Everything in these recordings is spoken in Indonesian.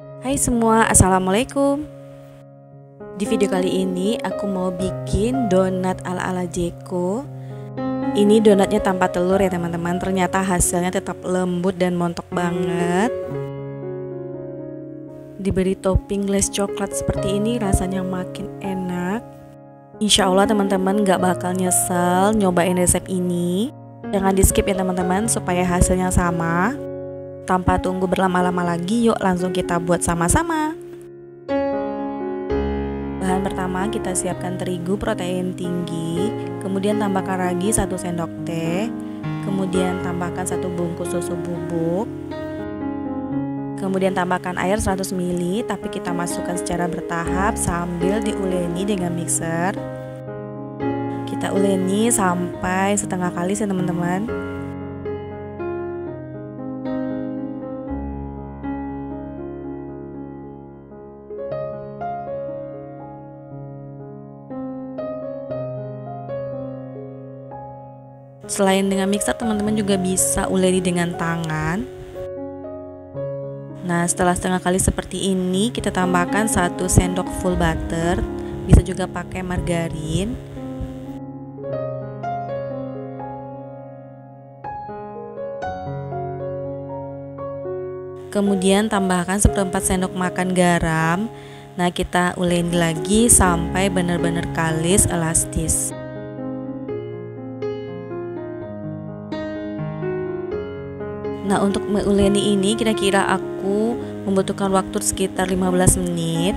Hai semua, assalamualaikum. Di video kali ini aku mau bikin donat ala-ala Jeko. Ini donatnya tanpa telur ya teman-teman. Ternyata hasilnya tetap lembut dan montok banget. Diberi topping glaze coklat seperti ini rasanya makin enak. Insya Allah teman-teman gak bakal nyesel nyobain resep ini. Jangan di skip ya teman-teman supaya hasilnya sama. Tanpa tunggu berlama-lama lagi, yuk langsung kita buat sama-sama. Bahan pertama kita siapkan terigu protein tinggi, kemudian tambahkan ragi 1 sendok teh, kemudian tambahkan 1 bungkus susu bubuk, kemudian tambahkan air 100 ml, tapi kita masukkan secara bertahap sambil diuleni dengan mixer. Kita uleni sampai setengah kalis ya teman-teman. Selain dengan mixer, teman-teman juga bisa uleni dengan tangan. Nah, setelah setengah kali seperti ini, kita tambahkan 1 sendok full butter. Bisa juga pakai margarin. Kemudian tambahkan 1/4 sendok makan garam. Nah, kita uleni lagi sampai benar-benar kalis elastis. Nah, untuk menguleni ini kira-kira aku membutuhkan waktu sekitar 15 menit.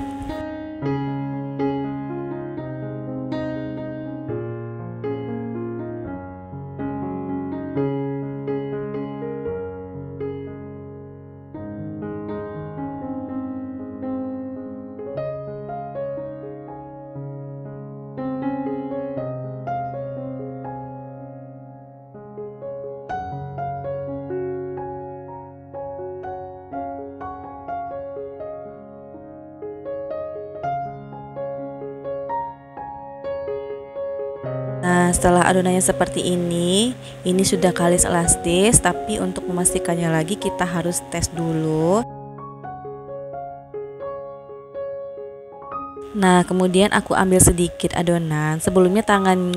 Nah, setelah adonannya seperti ini sudah kalis elastis, tapi untuk memastikannya lagi kita harus tes dulu. Nah, kemudian aku ambil sedikit adonan. Sebelumnya tangan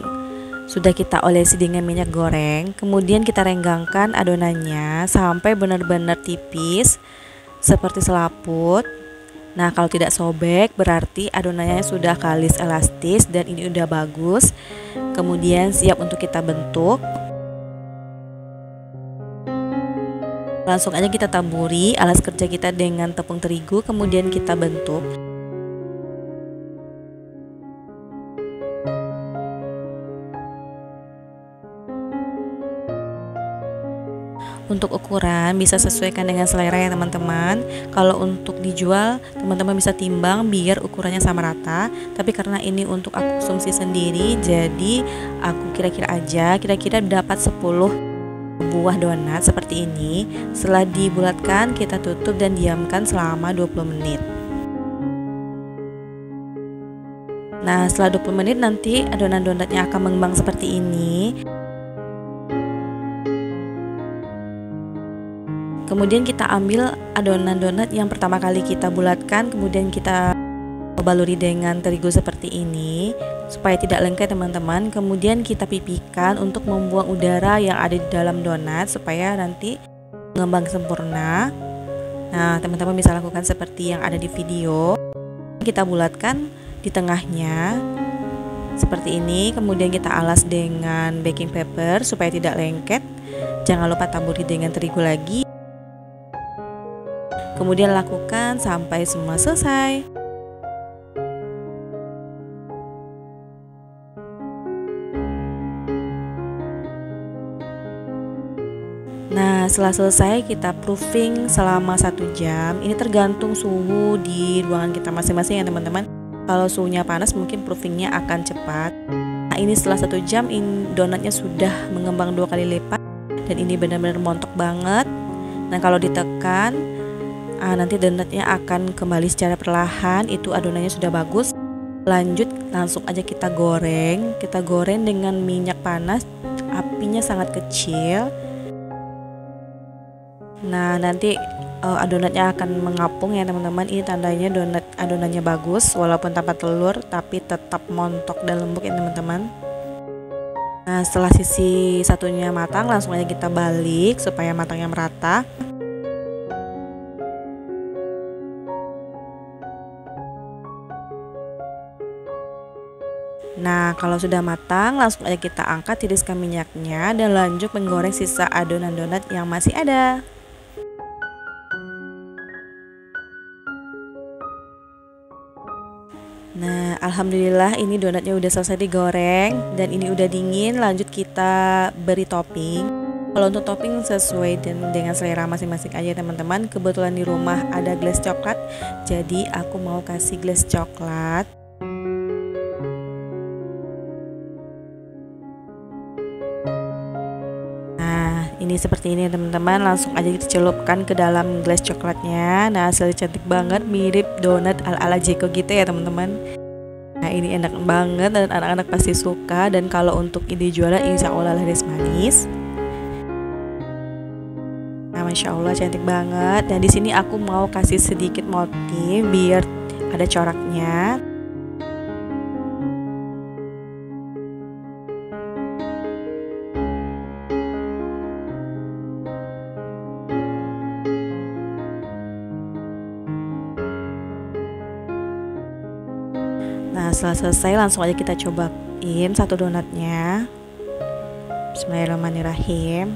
sudah kita olesi dengan minyak goreng, kemudian kita renggangkan adonannya sampai benar-benar tipis seperti selaput. Nah, kalau tidak sobek berarti adonannya sudah kalis elastis dan ini udah bagus. Kemudian siap untuk kita bentuk. Langsung aja kita taburi alas kerja kita dengan tepung terigu, kemudian kita bentuk. Untuk ukuran bisa sesuaikan dengan selera ya teman-teman. Kalau untuk dijual, teman-teman bisa timbang biar ukurannya sama rata. Tapi karena ini untuk aku konsumsi sendiri, jadi aku kira-kira dapat 10 buah donat seperti ini. Setelah dibulatkan, kita tutup dan diamkan selama 20 menit. Nah, setelah 20 menit nanti adonan donatnya akan mengembang seperti ini. Kemudian kita ambil adonan donat yang pertama kali kita bulatkan, kemudian kita baluri dengan terigu seperti ini supaya tidak lengket teman-teman. Kemudian kita pipihkan untuk membuang udara yang ada di dalam donat supaya nanti mengembang sempurna. Nah, teman-teman bisa lakukan seperti yang ada di video. Kita bulatkan di tengahnya seperti ini, kemudian kita alas dengan baking paper supaya tidak lengket. Jangan lupa taburi dengan terigu lagi. Kemudian lakukan sampai semua selesai. Nah, setelah selesai kita proofing selama 1 jam. Ini tergantung suhu di ruangan kita masing-masing ya teman-teman. Kalau suhunya panas mungkin proofingnya akan cepat. Nah, ini setelah 1 jam donatnya sudah mengembang 2 kali lipat dan ini benar-benar montok banget. Nah, kalau ditekan nanti donatnya akan kembali secara perlahan. Itu adonannya sudah bagus. Lanjut langsung aja kita goreng. Kita goreng dengan minyak panas, apinya sangat kecil. Nah, nanti adonatnya akan mengapung ya teman-teman. Ini tandanya adonannya bagus walaupun tanpa telur, tapi tetap montok dan lembut ya teman-teman. Nah, setelah sisi satunya matang, langsung aja kita balik supaya matangnya merata. Nah, kalau sudah matang, langsung aja kita angkat, tiriskan minyaknya dan lanjut menggoreng sisa adonan donat yang masih ada. Nah, alhamdulillah ini donatnya udah selesai digoreng dan ini udah dingin. Lanjut kita beri topping. Kalau untuk topping sesuai dengan selera masing-masing aja teman-teman. Kebetulan di rumah ada glaze coklat, jadi aku mau kasih glaze coklat. Nah, ini seperti ini teman-teman. Langsung aja kita celupkan ke dalam glaze coklatnya. Nah, hasilnya cantik banget, mirip donat ala-ala Jeko gitu ya teman-teman. Nah, ini enak banget dan anak-anak pasti suka. Dan kalau untuk ide juara, insya Allah laris manis. Nah, masya Allah cantik banget. Dan di sini aku mau kasih sedikit motif biar ada coraknya. Nah, setelah selesai langsung aja kita cobain satu donatnya. Bismillahirrahmanirrahim.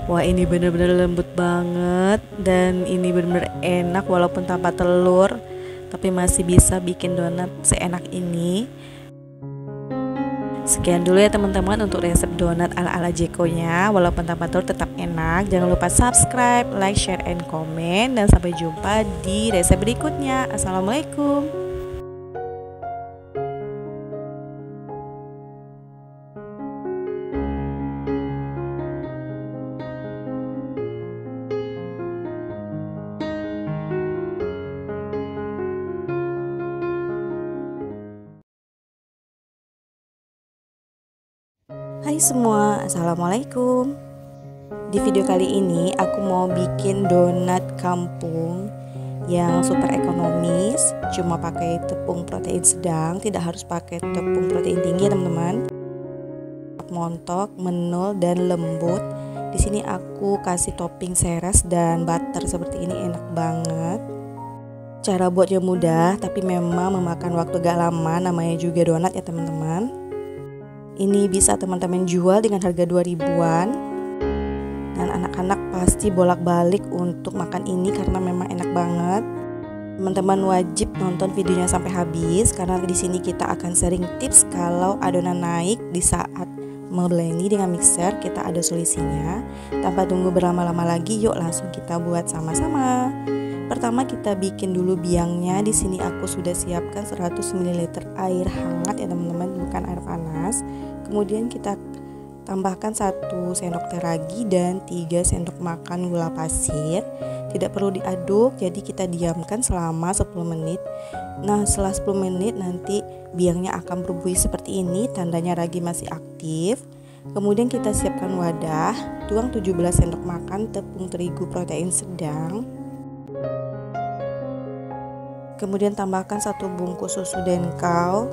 Wah, ini bener-bener lembut banget dan ini bener-bener enak walaupun tanpa telur, tapi masih bisa bikin donat seenak ini. Sekian dulu ya teman-teman untuk resep donat ala-ala Jeko-nya. Walaupun tanpa telur tetap enak. Jangan lupa subscribe, like, share, and comment. Dan sampai jumpa di resep berikutnya. Assalamualaikum. Hai semua, assalamualaikum. Di video kali ini aku mau bikin donat kampung yang super ekonomis, cuma pakai tepung protein sedang, tidak harus pakai tepung protein tinggi teman-teman. Montok, menul dan lembut. Di sini aku kasih topping seres dan butter seperti ini, enak banget. Cara buatnya mudah, tapi memang memakan waktu gak lama, namanya juga donat ya teman-teman. Ini bisa teman-teman jual dengan harga 2000-an. Dan anak-anak pasti bolak-balik untuk makan ini karena memang enak banget. Teman-teman wajib nonton videonya sampai habis karena di sini kita akan sharing tips kalau adonan naik di saat meleni dengan mixer, kita ada solusinya. Tanpa tunggu berlama-lama lagi, yuk langsung kita buat sama-sama. Pertama kita bikin dulu biangnya. Di sini aku sudah siapkan 100 ml air hangat ya teman-teman, bukan air panas. Kemudian kita tambahkan 1 sendok teh ragi dan 3 sendok makan gula pasir. Tidak perlu diaduk, jadi kita diamkan selama 10 menit. Nah, setelah 10 menit nanti biangnya akan berbuih seperti ini, tandanya ragi masih aktif. Kemudian kita siapkan wadah, tuang 17 sendok makan tepung terigu protein sedang. Kemudian tambahkan 1 bungkus susu denkau.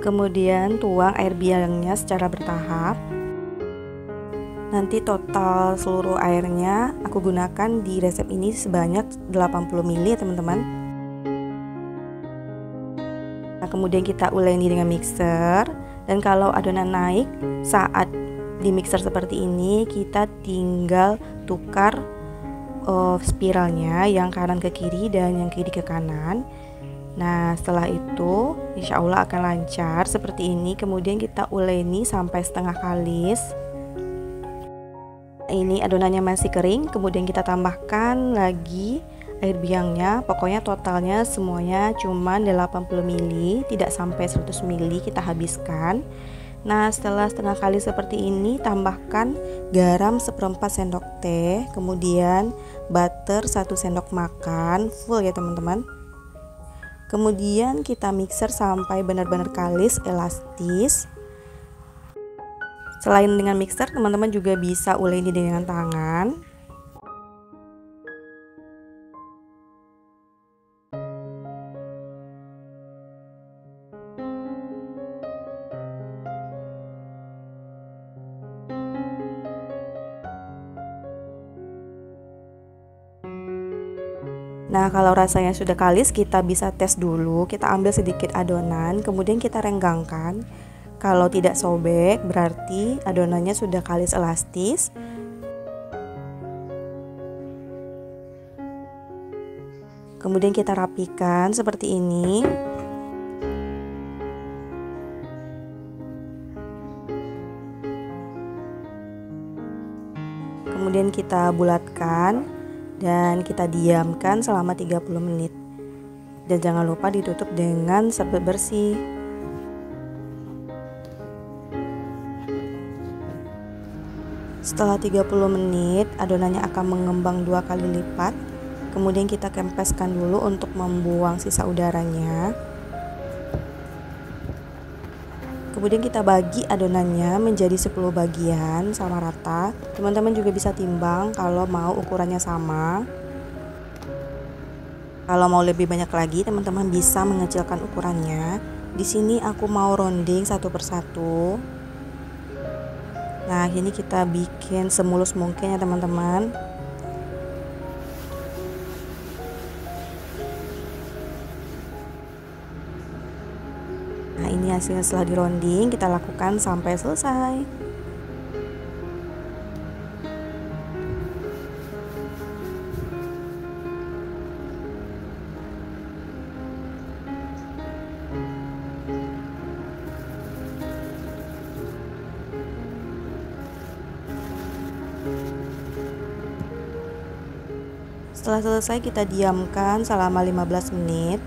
Kemudian tuang air biangnya secara bertahap. Nanti total seluruh airnya aku gunakan di resep ini sebanyak 80 ml teman-teman. Nah, kemudian kita uleni dengan mixer. Dan kalau adonan naik saat di mixer seperti ini, kita tinggal tukar spiralnya, yang kanan ke kiri dan yang kiri ke kanan. Nah, setelah itu insya Allah akan lancar seperti ini. Kemudian kita uleni sampai setengah kalis. Ini adonannya masih kering. Kemudian kita tambahkan lagi air biangnya. Pokoknya totalnya semuanya cuma 80 ml, tidak sampai 100 ml kita habiskan. Nah, setelah setengah kali seperti ini, tambahkan garam 1/4 sendok teh. Kemudian butter 1 sendok makan full ya teman-teman. Kemudian kita mixer sampai benar-benar kalis, elastis. Selain dengan mixer, teman-teman juga bisa uleni dengan tangan. Nah, kalau rasanya sudah kalis, kita bisa tes dulu. Kita ambil sedikit adonan, kemudian kita renggangkan. Kalau tidak sobek, berarti adonannya sudah kalis elastis. Kemudian kita rapikan seperti ini. Kemudian kita bulatkan dan kita diamkan selama 30 menit. Dan jangan lupa ditutup dengan serbet bersih. Setelah 30 menit, adonannya akan mengembang 2 kali lipat. Kemudian kita kempeskan dulu untuk membuang sisa udaranya. Kemudian kita bagi adonannya menjadi 10 bagian sama rata. Teman-teman juga bisa timbang kalau mau ukurannya sama. Kalau mau lebih banyak lagi, teman-teman bisa mengecilkan ukurannya. Di sini aku mau rounding satu persatu. Nah, ini kita bikin semulus mungkin ya teman-teman. Nah, ini hasilnya setelah di rounding, kita lakukan sampai selesai. Setelah selesai kita diamkan selama 15 menit.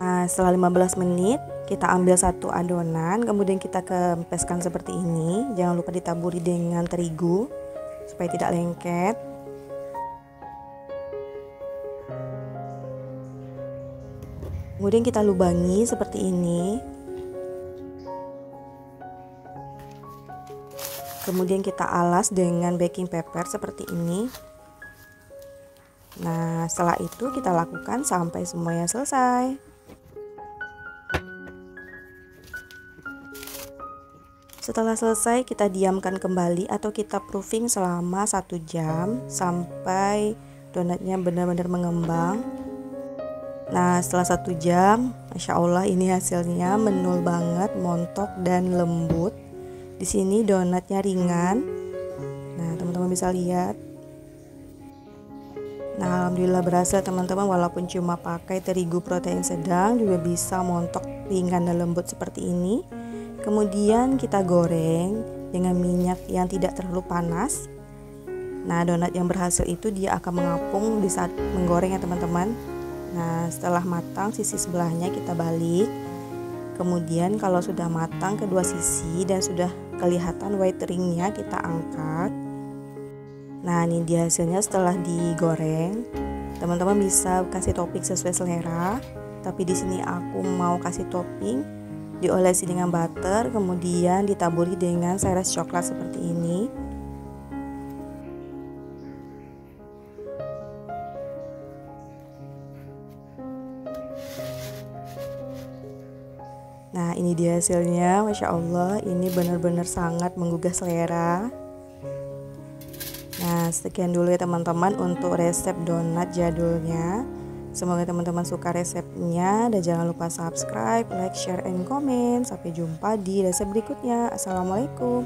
Nah, setelah 15 menit kita ambil satu adonan, kemudian kita kempeskan seperti ini. Jangan lupa ditaburi dengan terigu supaya tidak lengket. Kemudian kita lubangi seperti ini. Kemudian kita alas dengan baking paper seperti ini. Nah, setelah itu kita lakukan sampai semuanya selesai. Setelah selesai kita diamkan kembali atau kita proofing selama 1 jam sampai donatnya benar-benar mengembang. Nah, setelah 1 jam, Masya Allah ini hasilnya menul banget, montok dan lembut. Di sini donatnya ringan. Nah, teman-teman bisa lihat. Nah, alhamdulillah berhasil teman-teman, walaupun cuma pakai terigu protein sedang juga bisa montok ringan dan lembut seperti ini. Kemudian kita goreng dengan minyak yang tidak terlalu panas. Nah, donat yang berhasil itu dia akan mengapung di saat menggoreng ya teman-teman. Nah, setelah matang sisi sebelahnya kita balik. Kemudian kalau sudah matang kedua sisi dan sudah kelihatan white ringnya, kita angkat. Nah, ini dia hasilnya setelah digoreng. Teman-teman bisa kasih topping sesuai selera, tapi di sini aku mau kasih topping diolesi dengan butter, kemudian ditaburi dengan seres coklat seperti ini. Nah, ini dia hasilnya, Masya Allah, ini benar-benar sangat menggugah selera. Nah, sekian dulu ya teman-teman untuk resep donat jadulnya. Semoga teman-teman suka resepnya, dan jangan lupa subscribe, like, share, and comment. Sampai jumpa di resep berikutnya. Assalamualaikum.